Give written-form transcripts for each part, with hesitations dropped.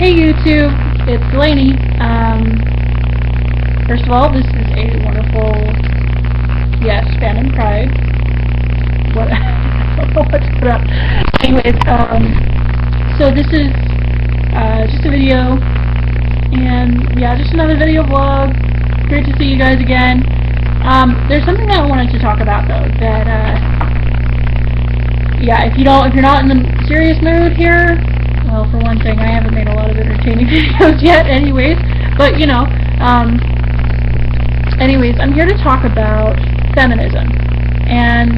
Hey YouTube, it's Delaney. First of all, this is a wonderful, yes, fandom pride. What? I don't know what to put up. Anyways, so this is just a video, and yeah, just another video vlog. Great to see you guys again. There's something that I wanted to talk about though. That yeah, if you're not in the serious mood here. Well, for one thing, I haven't made a lot of entertaining videos yet anyways, but you know, anyways, I'm here to talk about feminism, and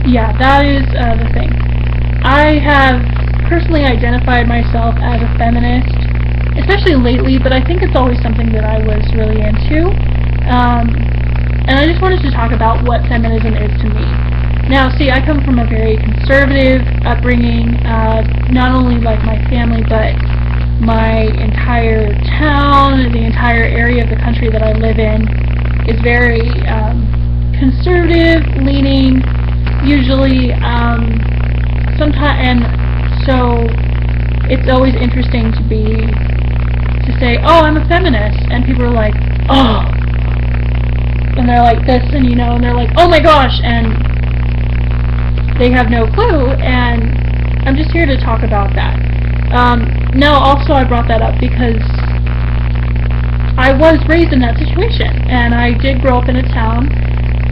yeah, that is the thing. I have personally identified myself as a feminist, especially lately, but I think it's always something that I was really into, and I just wanted to talk about what feminism is to me. Now, see, I come from a very conservative upbringing, not only like my family, but my entire town, the entire area of the country that I live in is very conservative leaning, usually, sometimes, and so it's always interesting to say, oh, I'm a feminist, and people are like, oh, and they're like this, and you know, and they're like, oh my gosh, and they have no clue, and I'm just here to talk about that. Now, also, I brought that up because I was raised in that situation, and I did grow up in a town,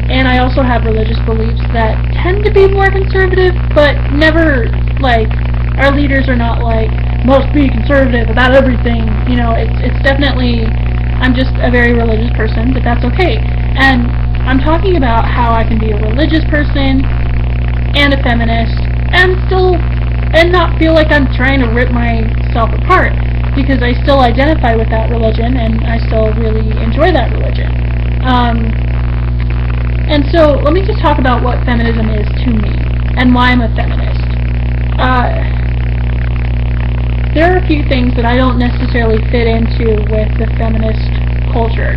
and I also have religious beliefs that tend to be more conservative, but never, like, our leaders are not like, must be conservative about everything, you know, it's definitely, I'm just a very religious person, but that's okay, and I'm talking about how I can be a religious person, and a feminist, and not feel like I'm trying to rip myself apart, because I still identify with that religion, and I still really enjoy that religion. And so, let me just talk about what feminism is to me, and why I'm a feminist. There are a few things that I don't necessarily fit into with the feminist culture.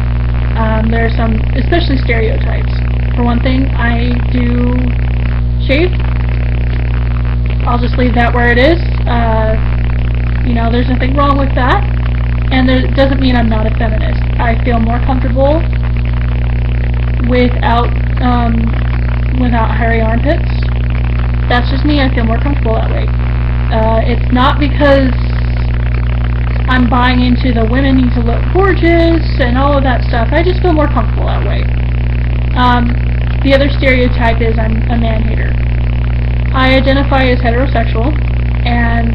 There are some, especially stereotypes. For one thing, I do shave. I'll just leave that where it is. You know, there's nothing wrong with that, and it doesn't mean I'm not a feminist. I feel more comfortable without hairy armpits. That's just me. I feel more comfortable that way. It's not because I'm buying into the women need to look gorgeous and all of that stuff. I just feel more comfortable that way. The other stereotype is I'm a man-hater. I identify as heterosexual, and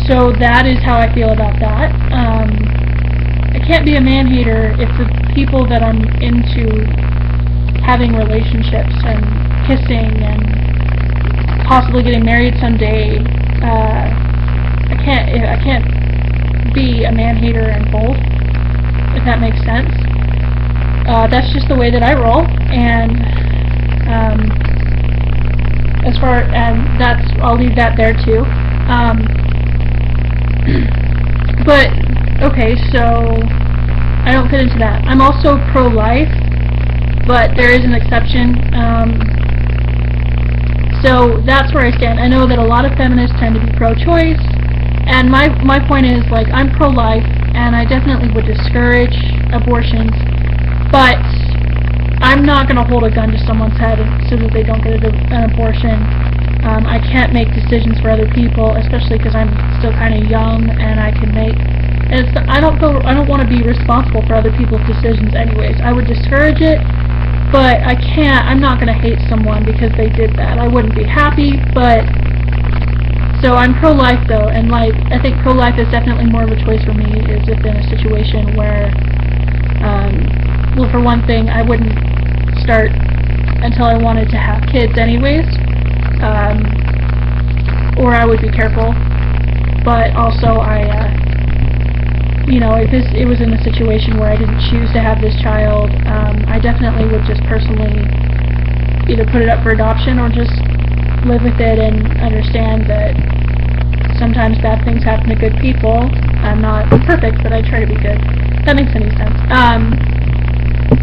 so that is how I feel about that. I can't be a man-hater if the people that I'm into having relationships and kissing and possibly getting married someday, I can't be a man-hater in both, if that makes sense. That's just the way that I roll, and I'll leave that there too. But okay, so I don't fit into that. I'm also pro-life, but there is an exception. So that's where I stand. I know that a lot of feminists tend to be pro-choice, and my point is, like, I'm pro-life, and I definitely would discourage abortions. But I'm not going to hold a gun to someone's head so that they don't get an abortion. I can't make decisions for other people, especially because I'm still kind of young, and I can make. I don't want to be responsible for other people's decisions, anyways. I would discourage it, but I can't. I'm not going to hate someone because they did that. I wouldn't be happy, but so I'm pro-life though, and like I think pro-life is definitely more of a choice for me. Is if in a situation where well, for one thing, I wouldn't start until I wanted to have kids anyways, or I would be careful, but also you know, if it was in a situation where I didn't choose to have this child, I definitely would just personally either put it up for adoption or just live with it and understand that sometimes bad things happen to good people. I'm not perfect, but I try to be good. If that makes any sense.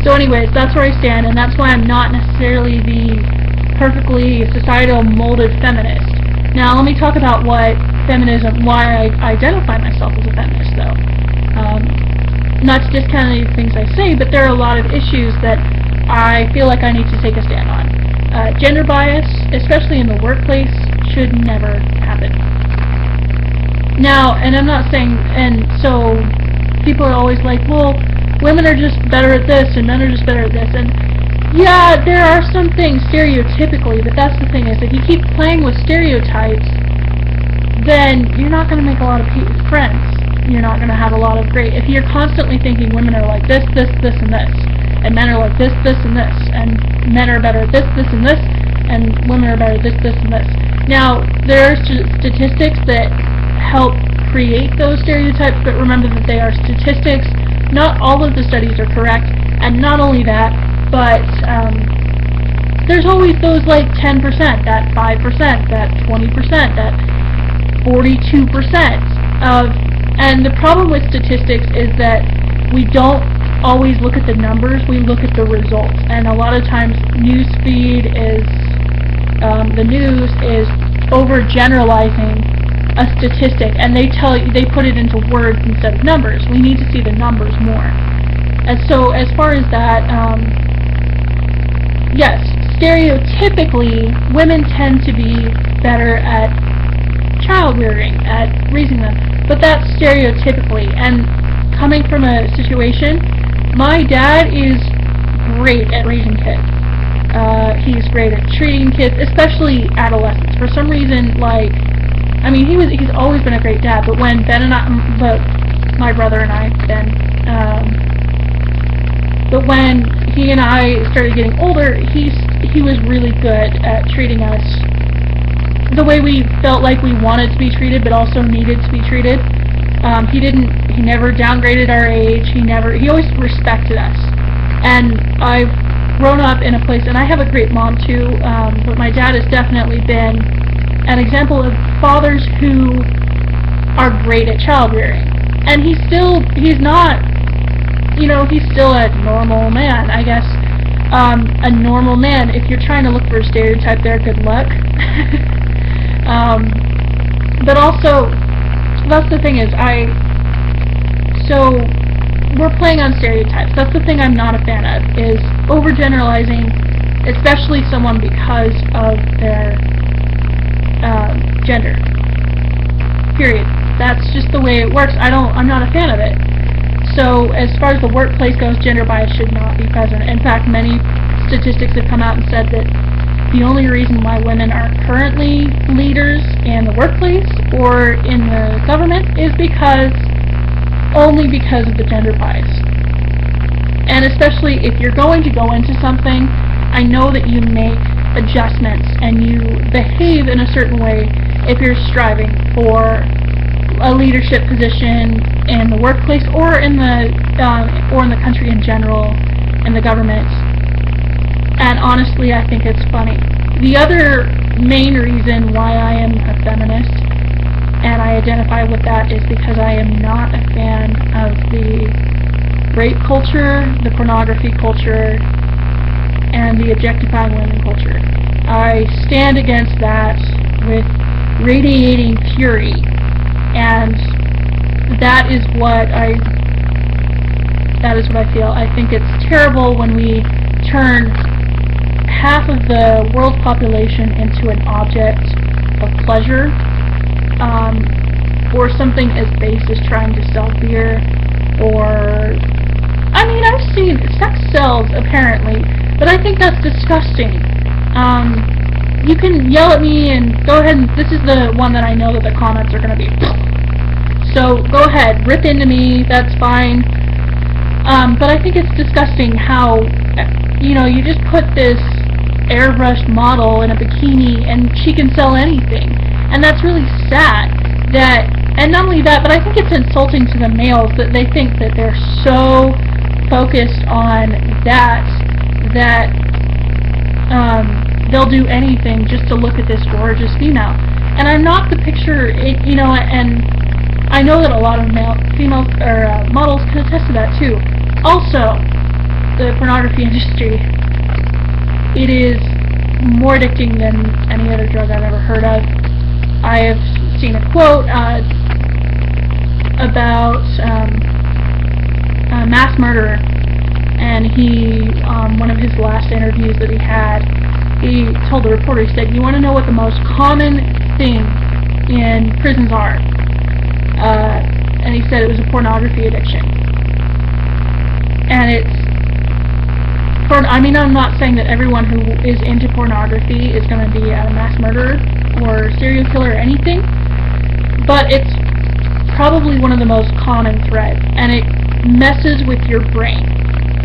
So anyways, that's where I stand, and that's why I'm not necessarily the perfectly societal molded feminist. Now let me talk about what feminism, why I identify myself as a feminist, though. Not to discount any of the things I say, but there are a lot of issues that I feel like I need to take a stand on. Gender bias, especially in the workplace, should never happen. Now, and I'm not saying, and so people are always like, well, women are just better at this, and men are just better at this, and yeah, there are some things stereotypically, but that's the thing, is if you keep playing with stereotypes, then you're not going to make a lot of friends. You're not going to have a lot of great, if you're constantly thinking women are like this, this, this, and this, and men are like this, this, and this, and men are better at this, this, and this, and women are better at this, this, and this. Now, there are statistics that help create those stereotypes, but remember that they are statistics. Not all of the studies are correct, and not only that, but there's always those like 10%, that 5%, that 20%, that 42% of, and the problem with statistics is that we don't always look at the numbers, we look at the results, and a lot of times newsfeed is, the news is overgeneralizing a statistic, and they put it into words instead of numbers. We need to see the numbers more. And so as far as that, yes, stereotypically, women tend to be better at child rearing, at raising them, but that's stereotypically. And coming from a situation, my dad is great at raising kids. He's great at treating kids, especially adolescents. For some reason, like, I mean, he's always been a great dad, but when Ben and I, my brother and I, Ben, but when he and I started getting older, he was really good at treating us the way we felt like we wanted to be treated, but also needed to be treated. He never downgraded our age. He always respected us. And I've grown up in a place, and I have a great mom too, but my dad has definitely been an example of fathers who are great at child rearing. And he's not, he's still a normal man, I guess. A normal man, if you're trying to look for a stereotype there, good luck. But also, that's the thing is, so we're playing on stereotypes. That's the thing I'm not a fan of, is overgeneralizing, especially someone because of their gender. Period. That's just the way it works. I'm not a fan of it. So as far as the workplace goes, gender bias should not be present. In fact, many statistics have come out and said that the only reason why women aren't currently leaders in the workplace or in the government is only because of the gender bias. And especially if you're going to go into something, I know that you make adjustments and you behave in a certain way if you're striving for a leadership position in the workplace or in the country in general, in the government. And honestly, I think it's funny. The other main reason why I am a feminist, and I identify with that, is because I am not a fan of the rape culture, the pornography culture, and the objectifying women culture. I stand against that with radiating fury, and that is what I feel. I think it's terrible when we turn half of the world's population into an object of pleasure, or something as base as trying to sell beer, or, I mean, I've seen sex sells apparently, but I think that's disgusting. You can yell at me and go ahead, and this is the one that I know that the comments are going to be, so go ahead, rip into me, that's fine. But I think it's disgusting how, you just put this airbrushed model in a bikini and she can sell anything. And that's really sad. And not only that, but I think it's insulting to the males that they think that they're so focused on that they'll do anything just to look at this gorgeous female. And I'm not the picture, and I know that a lot of females or models can attest to that too. Also, the pornography industry, it is more addicting than any other drug I've ever heard of. I have seen a quote about a mass murderer, and he, one of his last interviews that he had, he told the reporter, he said, "You want to know what the most common thing in prisons are?" And he said it was a pornography addiction. And I mean, I'm not saying that everyone who is into pornography is going to be a mass murderer or serial killer or anything, but it's probably one of the most common threads, and it messes with your brain.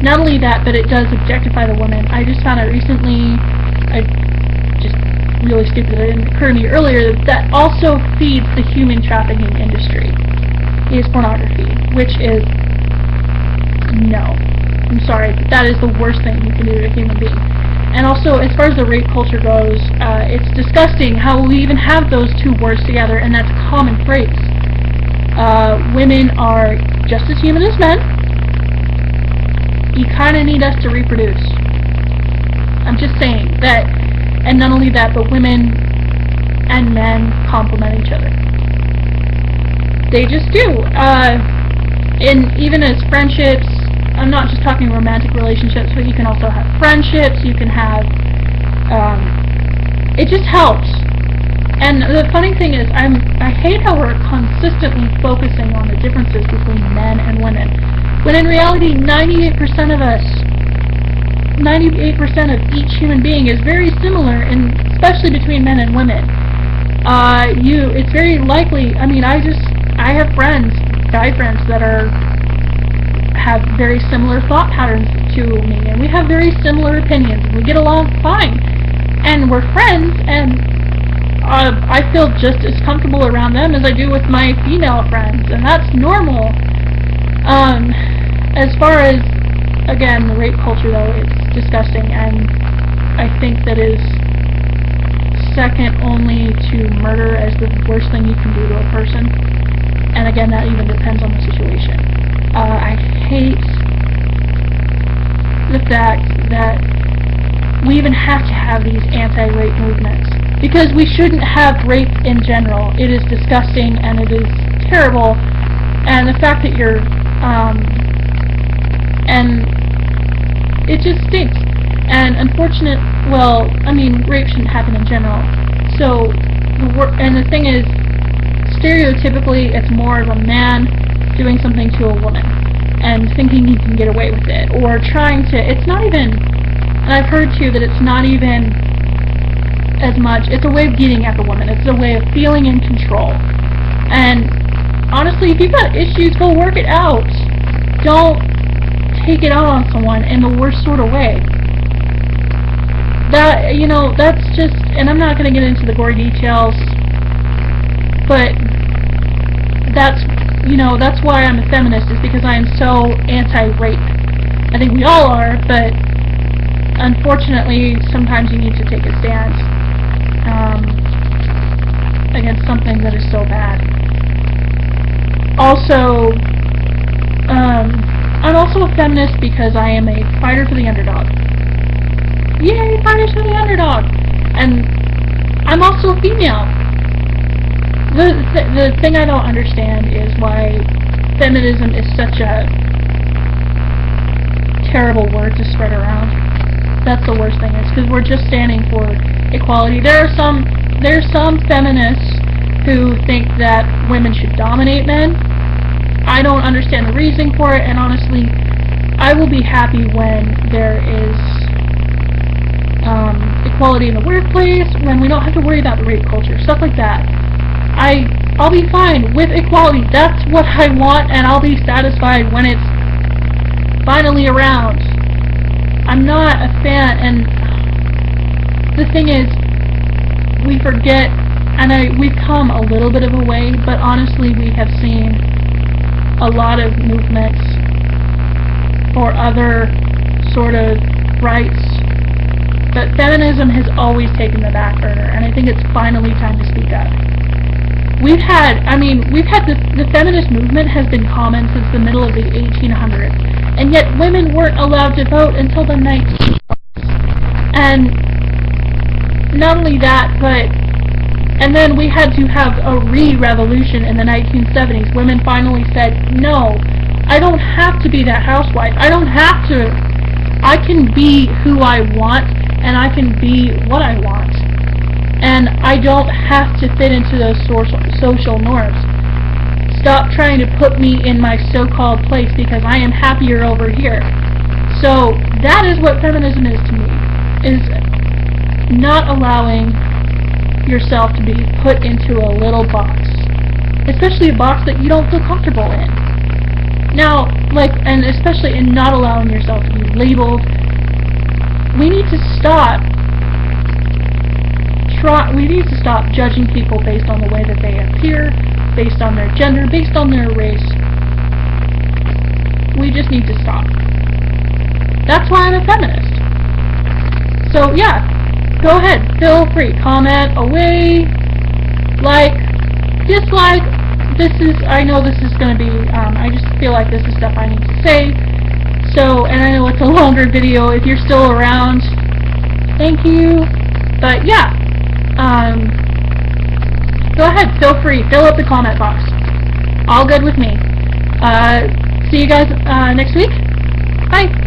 Not only that, but it does objectify the woman. I just found out recently, just really stupid, it didn't occur to me earlier, that also feeds the human trafficking industry, is pornography, which is, no. I'm sorry, that is the worst thing you can do to a human being. And also, as far as the rape culture goes, it's disgusting how we even have those two words together, and that's a common phrase. Women are just as human as men. You kind of need us to reproduce. I'm just saying that, and not only that, but women and men complement each other. They just do. And even as friendships, I'm not just talking romantic relationships, but you can also have friendships, you can have, it just helps. And the funny thing is, I hate how we're consistently focusing on the differences between men and women, when in reality, 98% of us, 98% of each human being is very similar, and especially between men and women. It's very likely, I mean, I have friends, guy friends, that have very similar thought patterns to me, and we have very similar opinions, and we get along fine, and we're friends, and I feel just as comfortable around them as I do with my female friends, and that's normal. As far as, again, the rape culture, though, it's disgusting, and I think that is second only to murder as the worst thing you can do to a person, and again, that even depends on the situation. I hate the fact that we even have to have these anti-rape movements, because we shouldn't have rape in general. It is disgusting and it is terrible, and the fact that you're, and it just stinks. And unfortunate, well, I mean, rape shouldn't happen in general. So, and the thing is, stereotypically, it's more of a man doing something to a woman and thinking he can get away with it, or trying to, it's not even, and I've heard too that it's not even as much, it's a way of getting at the woman, it's a way of feeling in control. And honestly, if you've got issues, go work it out. Don't take it out on someone in the worst sort of way. That, you know, that's just, and I'm not going to get into the gory details, but that's, you know, that's why I'm a feminist, is because I am so anti-rape. I think we all are, but unfortunately, sometimes you need to take a stance against something that is so bad. Also, I'm also a feminist because I am a fighter for the underdog. Yay, fighters for the underdog! And I'm also a female. The thing I don't understand is why feminism is such a terrible word to spread around. That's the worst thing, is because we're just standing for equality. There's some feminists who think that women should dominate men. I don't understand the reasoning for it, and honestly, I will be happy when there is equality in the workplace, when we don't have to worry about the rape culture, stuff like that. I'll be fine with equality. That's what I want, and I'll be satisfied when it's finally around. I'm not a fan, and the thing is, we forget, and we've come a little bit of a way, but honestly, we have seen a lot of movements for other sort of rights, but feminism has always taken the back burner, and I think it's finally time to speak up. The feminist movement has been common since the middle of the 1800s, and yet women weren't allowed to vote until the 1900s. And not only that, but And then we had to have a re-revolution in the 1970s. Women finally said, no, I don't have to be that housewife. I don't have to. I can be who I want, and I can be what I want. And I don't have to fit into those social norms. Stop trying to put me in my so-called place because I am happier over here. So that is what feminism is to me, is not allowing yourself to be put into a little box, especially a box that you don't feel comfortable in. Now, and especially in not allowing yourself to be labeled, we need to stop judging people based on the way that they appear, based on their gender, based on their race. We just need to stop. That's why I'm a feminist. So yeah, go ahead, feel free, comment away, like, dislike. I know this is going to be, I just feel like this is stuff I need to say. So, and I know it's a longer video. If you're still around, thank you. But yeah, go ahead, feel free, fill up the comment box. All good with me. See you guys next week. Bye.